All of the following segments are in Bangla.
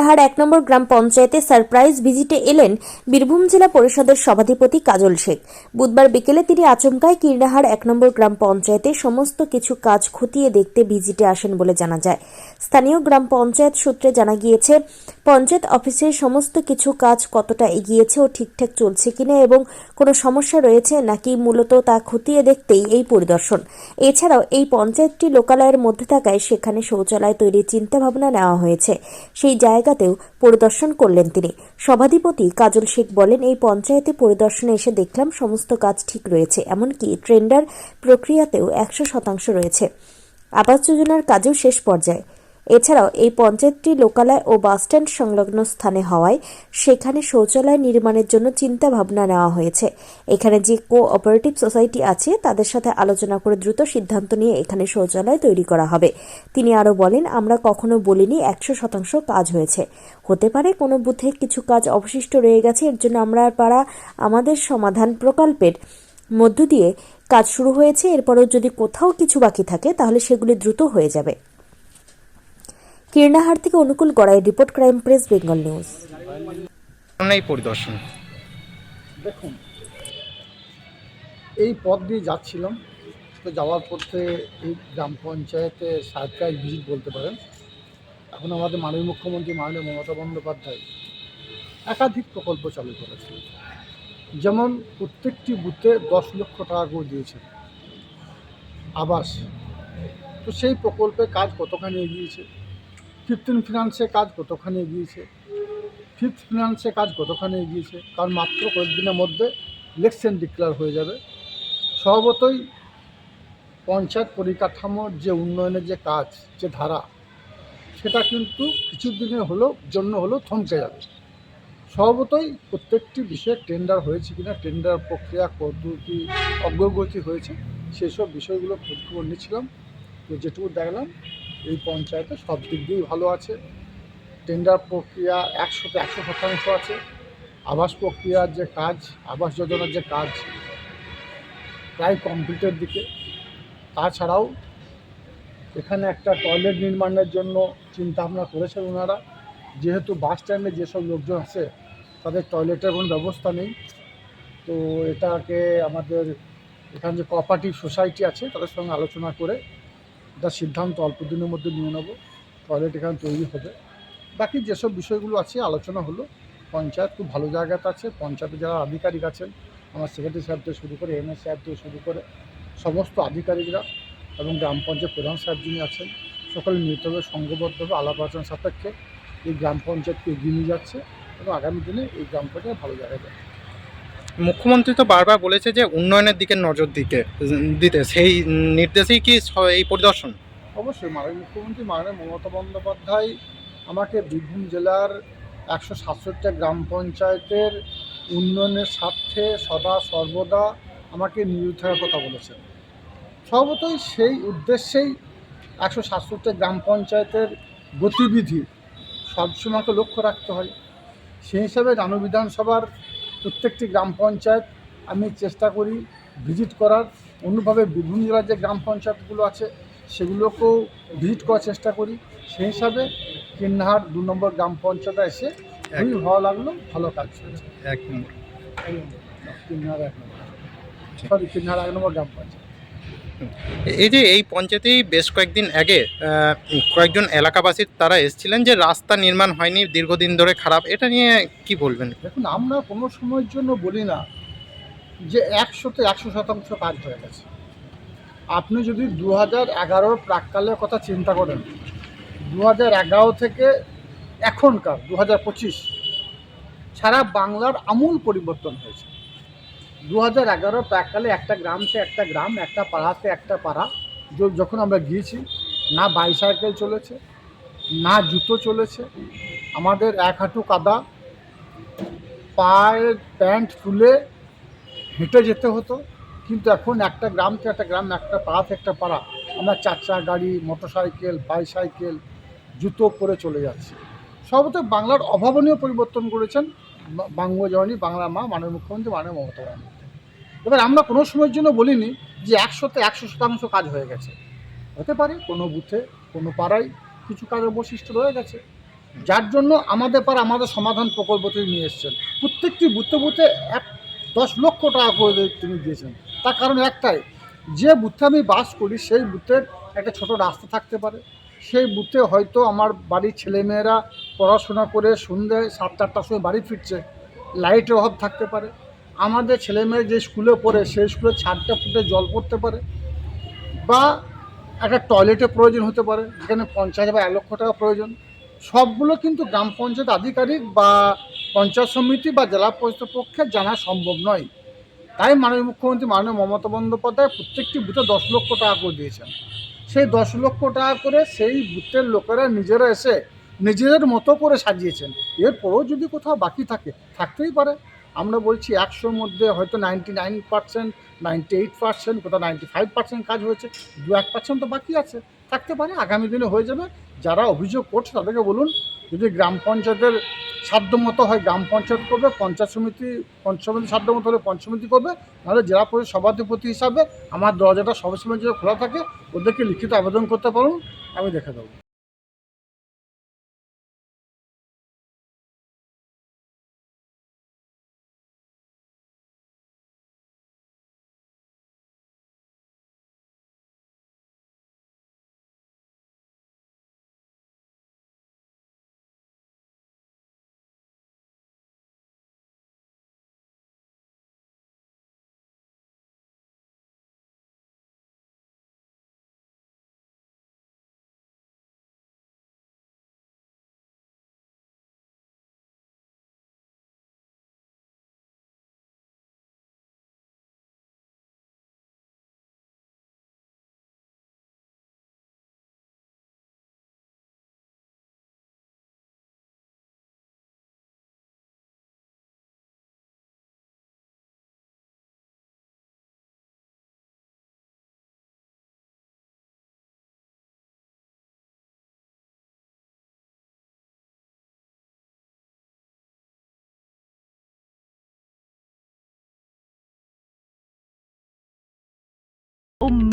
কীর্ণাহার ১ নম্বর গ্রাম পঞ্চায়েতে সারপ্রাইজ ভিজিটে এলেন বীরভূম জেলা পরিষদের সভাধিপতি কাজল শেখ। বুধবার বিকেলে তিনি আচমকাই কীর্ণাহার ১ নম্বর গ্রাম পঞ্চায়েতে সমস্ত কিছু কাজ খতিয়ে দেখতে ভিজিটে আসেন বলে জানা যায়। স্থানীয় গ্রাম পঞ্চায়েত সূত্রে জানা গিয়েছে, পঞ্চায়েত অফিসের সমস্ত কিছু কাজ কতটা এগিয়েছে ও ঠিকঠাক চলছে কিনা এবং কোনো সমস্যা রয়েছে নাকি মূলত তা খতিয়ে দেখতেই এই পরিদর্শন। এছাড়াও এই পঞ্চায়েতটি লোকালয়ের মধ্যে থাকায় সেখানে শৌচালয় তৈরির চিন্তাভাবনা নেওয়া হয়েছে, সেই জায়গাতেও পরিদর্শন করলেন তিনি। সভাধিপতি কাজল শেখ বলেন, এই পঞ্চায়েতে পরিদর্শনে এসে দেখলাম সমস্ত কাজ ঠিক রয়েছে, এমনকি টেন্ডার প্রক্রিয়াতেও ১০০% রয়েছে। আবাস যোজনার কাজও শেষ পর্যায়ে। এছাড়াও এই পঞ্চায়েতটি লোকালয় ও বাসস্ট্যান্ড সংলগ্ন স্থানে হওয়ায় সেখানে শৌচালয় নির্মাণের জন্য চিন্তা ভাবনা নেওয়া হয়েছে। এখানে যে কোঅপারেটিভ সোসাইটি আছে তাদের সাথে আলোচনা করে দ্রুত সিদ্ধান্ত নিয়ে এখানে শৌচালয় তৈরি করা হবে। তিনি আরও বলেন, আমরা কখনো বলিনি ১০০% কাজ হয়েছে, হতে পারে কোনো বুথে কিছু কাজ অবশিষ্ট রয়ে গেছে, এর জন্য আমরা পাড়া আমাদের সমাধান প্রকল্পের মধ্য দিয়ে কাজ শুরু হয়েছে, এরপরেও যদি কোথাও কিছু বাকি থাকে তাহলে সেগুলি দ্রুত হয়ে যাবে। কীর্ণাহার থেকে Anukul Garai report, crime press, Bengal news. এই পরিদর্শন দেখুন, এই পথ দিয়ে যাচ্ছিলাম, তো যাওয়ার পথে এই গ্রাম পঞ্চায়েতে সারপ্রাইজ ভিজিট বলতে পারেন। এখন আমাদের মাননীয় মুখ্যমন্ত্রী মাননীয় মমতা বন্দ্যোপাধ্যায় একাধিক প্রকল্প চালু করেছেন। যেমন প্রত্যেকটি বুথে ১০ লক্ষ টাকা করে দিয়েছেন আবাস। তো সেই প্রকল্পের কাজ কতখানি এগিয়েছে, 15 ফিনান্সের কাজ কতখানি এগিয়েছে, 5th ফিনান্সের কাজ কতখানি এগিয়েছে, কারণ মাত্র কয়েকদিনের মধ্যে ইলেকশন ডিক্লেয়ার হয়ে যাবে। স্বভাবতই পঞ্চায়েত পরিকাঠামোর যে উন্নয়নের যে কাজ, যে ধারা, সেটা কিন্তু কিছুদিনের জন্য হলেও থমকে যাবে। স্বভাবতই প্রত্যেকটি বিষয়ে টেন্ডার হয়েছে কিনা, টেন্ডার প্রক্রিয়া পদ্ধতি অগ্রগতি হয়েছে, সেসব বিষয়গুলো খোঁজখবর নিচ্ছিলাম। তো যেটুকু দেখলাম, এই পঞ্চায়েতে সব দিক দিয়েই ভালো আছে। টেন্ডার প্রক্রিয়া ১০০% আছে। আবাস প্রক্রিয়ার যে কাজ, আবাস যোজনার যে কাজ প্রায় কমপ্লিটের দিকে। তাছাড়াও এখানে একটা টয়লেট নির্মাণের জন্য চিন্তাভাবনা করেছেন ওনারা। যেহেতু বাস স্ট্যান্ডে যেসব লোকজন আছে তাদের টয়লেটের কোনো ব্যবস্থা নেই, তো এটাকে আমাদের এখানে যে কোঅপারেটিভ সোসাইটি আছে তাদের সঙ্গে আলোচনা করে এটা সিদ্ধান্ত অল্প দিনের মধ্যে নিয়ে নেব, টয়লেট এখানে তৈরি হবে। বাকি যেসব বিষয়গুলো আছে আলোচনা হলো। পঞ্চায়েত খুব ভালো জায়গাতে আছে। পঞ্চায়েতে যারা আধিকারিক আছেন, আমার সেক্রেটারি সাহেব থেকে শুরু করে এমএস সাহেব থেকে শুরু করে সমস্ত আধিকারিকরা এবং গ্রাম পঞ্চায়েত প্রধান সাহেব যিনি আছেন, সকলে নিয়মিতভাবে সংঘবদ্ধভাবে আলাপ আলোচনা সাপেক্ষে এই গ্রাম পঞ্চায়েতকে এগিয়ে নিয়ে যাচ্ছে এবং আগামী দিনে এই গ্রাম পঞ্চায়েত ভালো জায়গায় যাবে। মুখ্যমন্ত্রী তো বারবার বলেছে যে উন্নয়নের দিকে নজর দিতে সেই নির্দেশেই কি এই পরিদর্শন? অবশ্যই মাননীয় মুখ্যমন্ত্রী মাননীয় মমতা বন্দ্যোপাধ্যায় আমাকে বীরভূম জেলার ১৬৭টা গ্রাম পঞ্চায়েতের উন্নয়নের স্বার্থে সদা সর্বদা আমাকে নিয়োজিত থাকার কথা বলেছেন। স্বভাবতই সেই উদ্দেশ্যেই ১৬৭টা গ্রাম পঞ্চায়েতের গতিবিধি সবসময়কে লক্ষ্য রাখতে হয়। সেই হিসাবে রানু বিধানসভার প্রত্যেকটি গ্রাম পঞ্চায়েত আমি চেষ্টা করি ভিজিট করার। অন্যভাবে বীরভূম জেলার যে গ্রাম পঞ্চায়েতগুলো আছে সেগুলোকেও ভিজিট করার চেষ্টা করি। সেই হিসাবে কীর্ণাহার ২ নম্বর গ্রাম পঞ্চায়েতে এসে খুবই ভালো লাগলো, ভালো কাজ হয়েছে। কীর্ণাহার ১ নম্বর গ্রাম পঞ্চায়েত। এই যে এই পঞ্চায়েতেই বেশ কয়েকদিন আগে কয়েকজন এলাকাবাসীর তারা এসেছিলেন যে রাস্তা নির্মাণ হয়নি, দীর্ঘদিন ধরে খারাপ, এটা নিয়ে কি বলবেন? দেখুন, আমরা কোনো সময়ের জন্য বলি না যে ১০০% কাজ হয়ে গেছে। আপনি যদি ২০১১ প্রাক্কালের কথা চিন্তা করেন, ২০১১ থেকে এখনকার ২০২৫ সারা বাংলার আমূল পরিবর্তন হয়েছে। ২০১১ প্রাক্কালে একটা গ্রামকে একটা গ্রাম, একটা পাড়াতে একটা পাড়া যখন আমরা গিয়েছি, না বাইসাইকেল চলেছে, না জুতো চলেছে, আমাদের এক হাঁটু কাদা, পায়ের প্যান্ট খুলে হেঁটে যেতে হতো। কিন্তু এখন একটা গ্রামকে একটা গ্রাম, একটা পাড়াতে একটা পাড়া, আমরা 4 চাকা গাড়ি, মোটরসাইকেল, বাইসাইকেল, জুতো পরে চলে যাচ্ছি। সর্বতই বাংলার অভাবনীয় পরিবর্তন করেছেন বাংলাজননী বাংলা মা মাননীয় মুখ্যমন্ত্রী মাননীয় মমতা বন্দ্যোপাধ্যায়। এবার আমরা কোনো সময়ের জন্য বলিনি যে ১০০% কাজ হয়ে গেছে। হতে পারে কোনো বুথে, কোনো পাড়ায় কিছু কাজ অবশিষ্ট রয়ে গেছে, যার জন্য আমাদের পাড়া আমাদের সমাধান প্রকল্প তিনি নিয়ে এসছেন। প্রত্যেকটি বুথে বুথে 10 লক্ষ টাকা করে তিনি দিয়েছেন। তার কারণ একটাই, যে বুথে আমি বাস করি সেই বুথের একটা ছোট রাস্তা থাকতে পারে, সেই বুথে হয়তো আমার বাড়ির ছেলেমেয়েরা পড়াশোনা করে সন্ধ্যে 7-8টার সময় বাড়ি ফিরছে, লাইটের অভাব থাকতে পারে, আমাদের ছেলেমেয়ে যে স্কুলে পড়ে সেই স্কুলে ছাদটা ফুটে জল পড়তে পারে, বা একটা টয়লেটের প্রয়োজন হতে পারে যেখানে পঞ্চায়েত বা 1 লক্ষ টাকা প্রয়োজন। সবগুলো কিন্তু গ্রাম পঞ্চায়েত আধিকারিক বা পঞ্চায়েত সমিতি বা জেলা পরিষদের পক্ষে জানা সম্ভব নয়। তাই মাননীয় মুখ্যমন্ত্রী মাননীয় মমতা বন্দ্যোপাধ্যায় প্রত্যেকটি বুথে 10 লক্ষ টাকা করে দিয়েছেন। সেই 10 লক্ষ টাকা করে সেই বুথের লোকেরা নিজেরা এসে নিজেদের মতো করে সাজিয়েছেন। এরপরেও যদি কোথাও বাকি থাকে, থাকতেই পারে। আমরা বলছি 100-র মধ্যে হয়তো 99%, 98%, কোথাও 95% কাজ হয়েছে, 2-1% তো বাকি আছে, থাকতে পারে, আগামী দিনে হয়ে যাবে। যারা অভিযোগ করছে তাদেরকে বলুন, যদি গ্রাম পঞ্চায়েতের সাধ্যমতো হয় গ্রাম পঞ্চায়েত করবে, পঞ্চায়েত সমিতি সাধ্যমতো হলে পঞ্চায়েত সমিতি করবে, নাহলে জেলা পরিষদ সভাধিপতি হিসাবে আমার দরজাটা সবসময় যে খোলা থাকে, ওদেরকে লিখিত আবেদন করতে পারুন, আমি দেখে দেবো।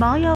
Maya